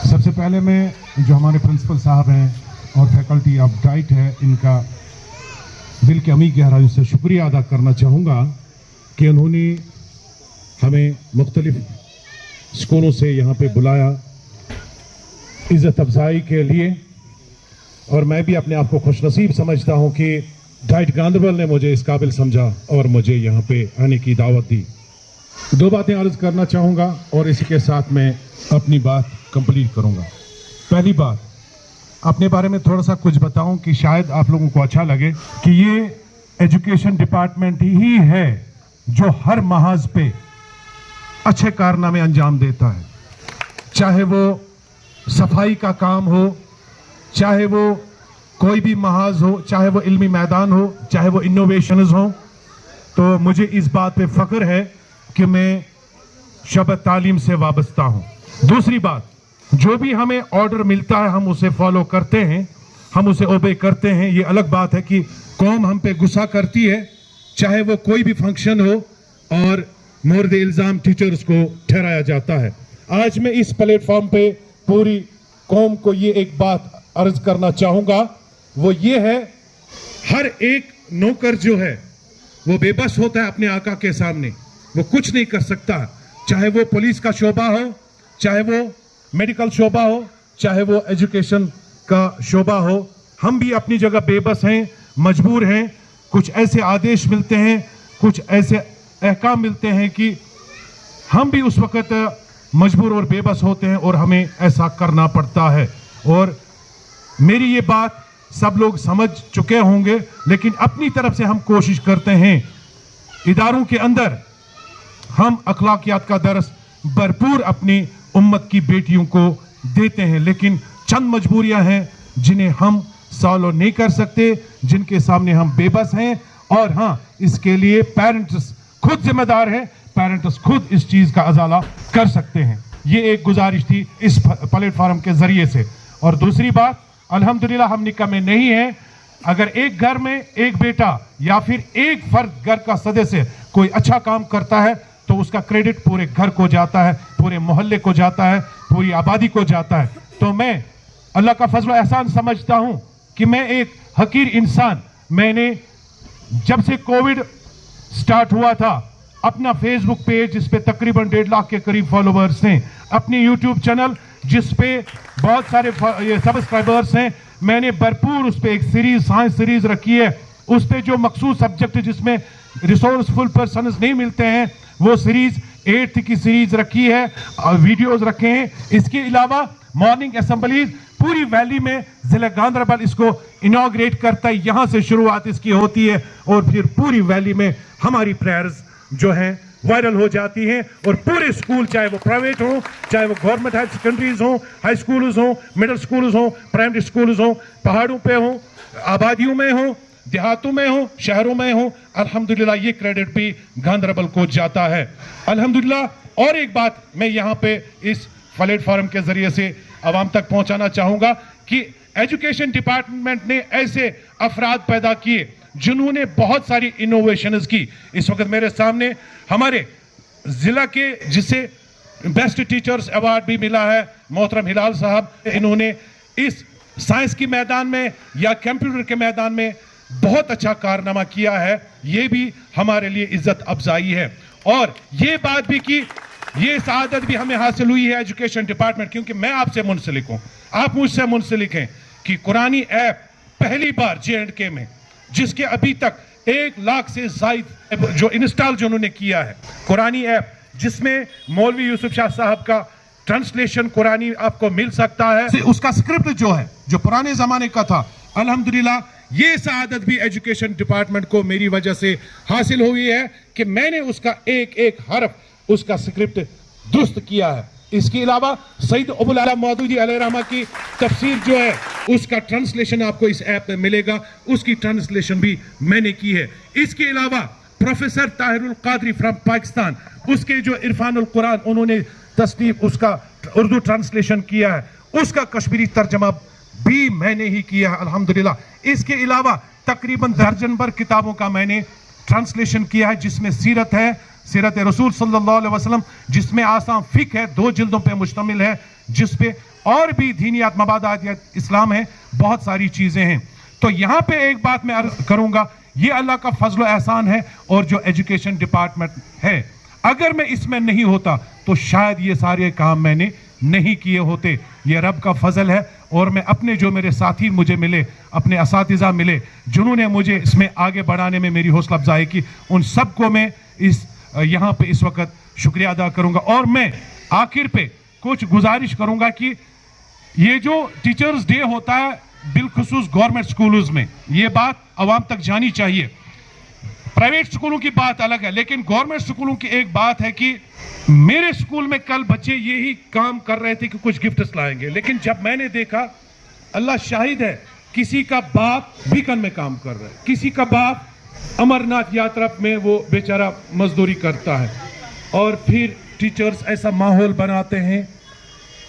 सबसे पहले मैं जो हमारे प्रिंसिपल साहब हैं और फैकल्टी ऑफ डाइट है, इनका दिल की अमीर गहराइयों से शुक्रिया अदा करना चाहूँगा कि उन्होंने हमें मुख्तलिफ स्कूलों से यहाँ पे बुलाया इज़्ज़त अफजाई के लिए। और मैं भी अपने आप को खुशनसीब समझता हूँ कि डाइट गांधरबल ने मुझे इस काबिल समझा और मुझे यहाँ पे आने की दावत दी। दो बातें अर्ज करना चाहूँगा और इसी के साथ मैं अपनी बात कंप्लीट करूँगा। पहली बात, अपने बारे में थोड़ा सा कुछ बताऊं कि शायद आप लोगों को अच्छा लगे कि ये एजुकेशन डिपार्टमेंट ही है जो हर महाज पे अच्छे कारनामे अंजाम देता है, चाहे वो सफाई का काम हो, चाहे वो कोई भी महाज हो, चाहे वो इल्मी मैदान हो, चाहे वो इनोवेशंस हो। तो मुझे इस बात पे फख्र है कि मैं शब तालीम से वाबस्ता हूँ। दूसरी बात, जो भी हमें ऑर्डर मिलता है हम उसे फॉलो करते हैं, हम उसे ओबे करते हैं। ये अलग बात है कि कौम हम पे गुस्सा करती है, चाहे वो कोई भी फंक्शन हो, और मोर्द इल्ज़ाम टीचर्स को ठहराया जाता है। आज मैं इस प्लेटफॉर्म पे पूरी कौम को ये एक बात अर्ज करना चाहूँगा, वो ये है, हर एक नौकर जो है वो बेबस होता है अपने आका के सामने, वो कुछ नहीं कर सकता। चाहे वो पुलिस का शोबा हो, चाहे वो मेडिकल शोबा हो, चाहे वो एजुकेशन का शोबा हो, हम भी अपनी जगह बेबस हैं, मजबूर हैं। कुछ ऐसे आदेश मिलते हैं, कुछ ऐसे अहकाम मिलते हैं कि हम भी उस वक़्त मजबूर और बेबस होते हैं और हमें ऐसा करना पड़ता है। और मेरी ये बात सब लोग समझ चुके होंगे, लेकिन अपनी तरफ से हम कोशिश करते हैं इदारों के अंदर हम अखलाकियात का दर्स भरपूर अपनी उम्मत की बेटियों को देते हैं, लेकिन चंद मजबूरियां हैं जिन्हें हम सॉल्व नहीं कर सकते, जिनके सामने हम बेबस हैं। और हाँ, इसके लिए पेरेंट्स खुद जिम्मेदार हैं, पेरेंट्स खुद इस चीज का अजाला कर सकते हैं। ये एक गुजारिश थी इस प्लेटफॉर्म के जरिए से। और दूसरी बात, अल्हम्दुलिल्लाह हम निकाह में नहीं है। अगर एक घर में एक बेटा या फिर एक फर्द घर का सदस्य कोई अच्छा काम करता है तो उसका क्रेडिट पूरे घर को जाता है, पूरे मोहल्ले को जाता है, पूरी आबादी को जाता है। तो मैं अल्लाह का फजल एहसान समझता हूं कि मैं एक हकीर इंसान, मैंने जब से कोविड स्टार्ट हुआ था अपना फेसबुक पेज जिस पे तकरीबन 1.5 लाख के करीब फॉलोवर्स हैं, अपनी यूट्यूब चैनल जिस पे बहुत सारे सब्सक्राइबर्स हैं, मैंने भरपूर उस पे एक सीरीज, साइंस सीरीज रखी है। उस पे जो मखसूस सब्जेक्ट जिसमें रिसोर्सफुल पर्सन नहीं मिलते हैं, वो सीरीज 8th की सीरीज रखी है, वीडियोस रखे हैं। इसके अलावा मॉर्निंग असेंबलीज पूरी वैली में जिला गांधरबल इसको इनॉग्रेट करता है, यहाँ से शुरुआत इसकी होती है और फिर पूरी वैली में हमारी प्रेयर्स जो हैं वायरल हो जाती हैं। और पूरे स्कूल, चाहे वो प्राइवेट हो, चाहे वो गवर्नमेंट हाई सेकेंडरीज हो, हाई स्कूल्स हो, मिडिल स्कूल्स हो, प्राइमरी स्कूल्स हो, पहाड़ों पे हो, आबादियों में हो, देहातों में हो, शहरों में हो, अल्हम्दुलिल्लाह ये क्रेडिट भी गांधरबल को जाता है, अल्हम्दुलिल्लाह। और एक बात मैं यहाँ पे इस प्लेटफॉर्म के जरिए से आवाम तक पहुंचाना चाहूंगा कि एजुकेशन डिपार्टमेंट ने ऐसे अफराद पैदा किए जिन्होंने बहुत सारी इनोवेशंस की। इस वक्त मेरे सामने हमारे जिला के जिसे बेस्ट टीचर्स अवार्ड भी मिला है, मोहतरम हिलाल साहब, इन्होंने इस साइंस के मैदान में या कंप्यूटर के मैदान में बहुत अच्छा कारनामा किया है। ये भी हमारे लिए इज्जत अफजाई है। और ये बात भी कि ये सआदत भी हमें हासिल हुई है एजुकेशन डिपार्टमेंट, क्योंकि मैं आपसे मुंसलिक हूं, आप मुझसे मुंसलिक हैं कि कुरानी ऐप पहली बार J&K में, जिसके अभी तक 1 लाख से ज्यादा जो इंस्टॉल जो उन्होंने किया है, कुरानी ऐप जिसमें मौलवी यूसुफ शाह साहब का ट्रांसलेशन कुरानी आपको मिल सकता है, उसका स्क्रिप्ट जो है जो पुराने जमाने का था, अल्हम्दुलिल्लाह ये सआदत भी एजुकेशन डिपार्टमेंट को मेरी वजह से हासिल हुई है कि मैंने उसका एक एक हरफ, उसका स्क्रिप्ट दुरुस्त किया है। इसके अलावा सईद अबुल आला मौदूदी अलैहिर्रहमा की तफसीर जो है उसका ट्रांसलेशन आपको इस ऐप में मिलेगा, उसकी ट्रांसलेशन भी मैंने की है। इसके अलावा प्रोफेसर ताहिरुल कादरी फ्रॉम पाकिस्तान, उसके जो इरफानुल कुरान उन्होंने तस्नीफ उसका उर्दू ट्रांसलेशन किया है, उसका कश्मीरी तर्जमा भी मैंने ही किया है अल्हम्दुलिल्लाह। इसके अलावा तकरीबन दर्जन भर किताबों का मैंने ट्रांसलेशन किया है, जिसमें सीरत है, सीरत रसूल सल्लल्लाहु अलैहि वसल्लम, जिसमें आसान फिक है, 2 जिल्दों पे मुश्तमिल है, जिस पे और भी दीनियात मबादात इस्लाम है, बहुत सारी चीजें हैं। तो यहां पे एक बात मैं अर्ज करूंगा, ये अल्लाह का फजल एहसान है और जो एजुकेशन डिपार्टमेंट है, अगर मैं इसमें नहीं होता तो शायद ये सारे काम मैंने नहीं किए होते। ये रब का फजल है। और मैं अपने जो मेरे साथी मुझे मिले, अपने असातिज़ा मिले, जिन्होंने मुझे इसमें आगे बढ़ाने में मेरी हौसला अफजाई की, उन सबको मैं यहाँ पे इस वक्त शुक्रिया अदा करूंगा। और मैं आखिर पे कुछ गुजारिश करूंगा कि ये जो टीचर्स डे होता है बिलखुसूस गवर्नमेंट स्कूलों में, ये बात आवाम तक जानी चाहिए। प्राइवेट स्कूलों की बात अलग है, लेकिन गवर्नमेंट स्कूलों की एक बात है कि मेरे स्कूल में कल बच्चे यही काम कर रहे थे कि कुछ गिफ्ट्स लाएंगे, लेकिन जब मैंने देखा, अल्लाह शाहिद है, किसी का बाप बीकन में काम कर रहा है, किसी का बाप अमरनाथ यात्रा में वो बेचारा मजदूरी करता है, और फिर टीचर्स ऐसा माहौल बनाते हैं,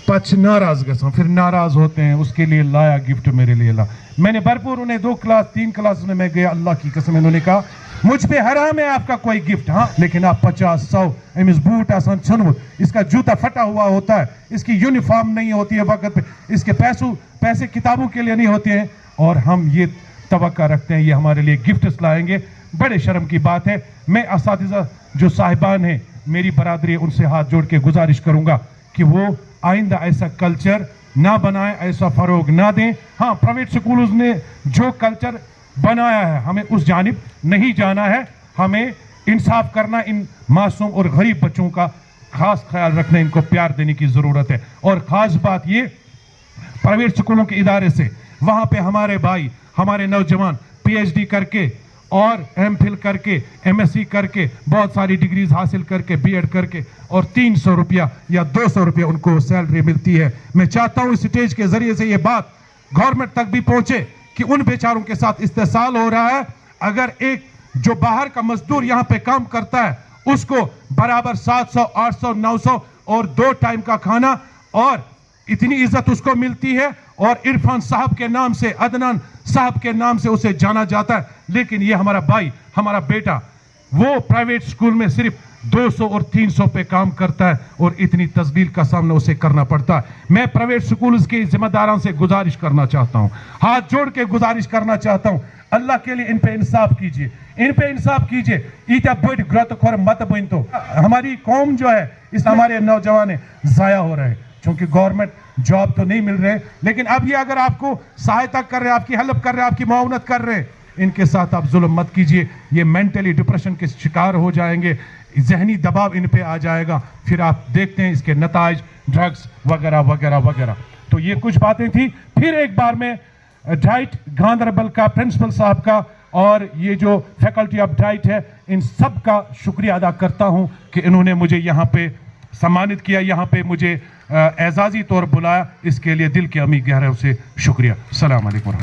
पच नाराज गसा, फिर नाराज होते हैं, उसके लिए लाया गिफ्ट मेरे लिए ला। मैंने भरपूर उन्हें 2 क्लास 3 क्लास में मैं गया, अल्लाह की कसम, इन्होंने कहा मुझ पे हराम है आपका कोई गिफ्ट, हाँ, लेकिन आप 50-100 एमएस बूट आसान छनवुत, इसका जूता फटा हुआ होता है, इसकी यूनिफॉर्म नहीं होती है वक्त पे, इसके पैसे किताबों के लिए नहीं होते हैं, और हम ये तवक्का रखते हैं ये हमारे लिए गिफ्ट्स लाएंगे। बड़े शर्म की बात है। मैं असातिज़ा जो साहिबान हैं, मेरी बरादरी, उनसे हाथ जोड़ के गुजारिश करूंगा कि वो आइंदा ऐसा कल्चर ना बनाए, ऐसा फरोग ना दें। हाँ, प्राइवेट स्कूलों ने जो कल्चर बनाया है, हमें उस जानिब नहीं जाना है। हमें इंसाफ करना, इन मासूम और गरीब बच्चों का खास ख्याल रखना, इनको प्यार देने की जरूरत है। और खास बात ये, प्राइवेट स्कूलों के इदारे से वहां पे हमारे भाई, हमारे नौजवान पीएचडी करके और एमफिल करके, एमएससी करके, बहुत सारी डिग्रीज हासिल करके, बीएड करके, और 300 रुपया या 200 रुपया उनको सैलरी मिलती है। मैं चाहता हूं इस स्टेज के जरिए से ये बात गवर्नमेंट तक भी पहुंचे कि उन बेचारों के साथ इस्तेसाल हो रहा है। अगर एक जो बाहर का मजदूर यहां पे काम करता है, उसको बराबर 700, 800, 900 और 2 टाइम का खाना, और इतनी इज्जत उसको मिलती है, और इरफान साहब के नाम से, अदनान साहब के नाम से उसे जाना जाता है। लेकिन ये हमारा भाई, हमारा बेटा, वो प्राइवेट स्कूल में सिर्फ 200 और 300 पे काम करता है, और इतनी तस्दील का सामना उसे करना पड़ता है। मैं प्राइवेट स्कूल के जिम्मेदारों से गुजारिश करना चाहता हूं, हाथ जोड़ के गुजारिश करना चाहता हूं, अल्लाह के लिए इन पे इंसाफ कीजिए, इन पे इंसाफ कीजिए। इतना बड़ ग्रत खोर मत बन, तो हमारी कौम जो है, इस हमारे नौजवान जाया हो रहे हैं, क्योंकि गवर्नमेंट जॉब तो नहीं मिल रहे। लेकिन अब ये अगर आपको सहायता कर रहे हैं, आपकी हेल्प कर रहे हैं, आपकी मुआवनत कर रहे हैं, इनके साथ आप जुल्म मत कीजिए। ये मेंटली डिप्रेशन के शिकार हो जाएंगे, जहनी दबाव इन पे आ जाएगा, फिर आप देखते हैं इसके नताइज, ड्रग्स वगैरह वगैरह वगैरह। तो ये कुछ बातें थी। फिर एक बार मैं डाइट गांधरबल का प्रिंसिपल साहब का और ये जो फैकल्टी ऑफ डाइट है, इन सब का शुक्रिया अदा करता हूं कि इन्होंने मुझे यहाँ पे सम्मानित किया, यहाँ पे मुझे एजाजी तौर बुलाया। इसके लिए दिल के अमीर गहराइयों से शुक्रिया। अस्सलाम वालेकुम।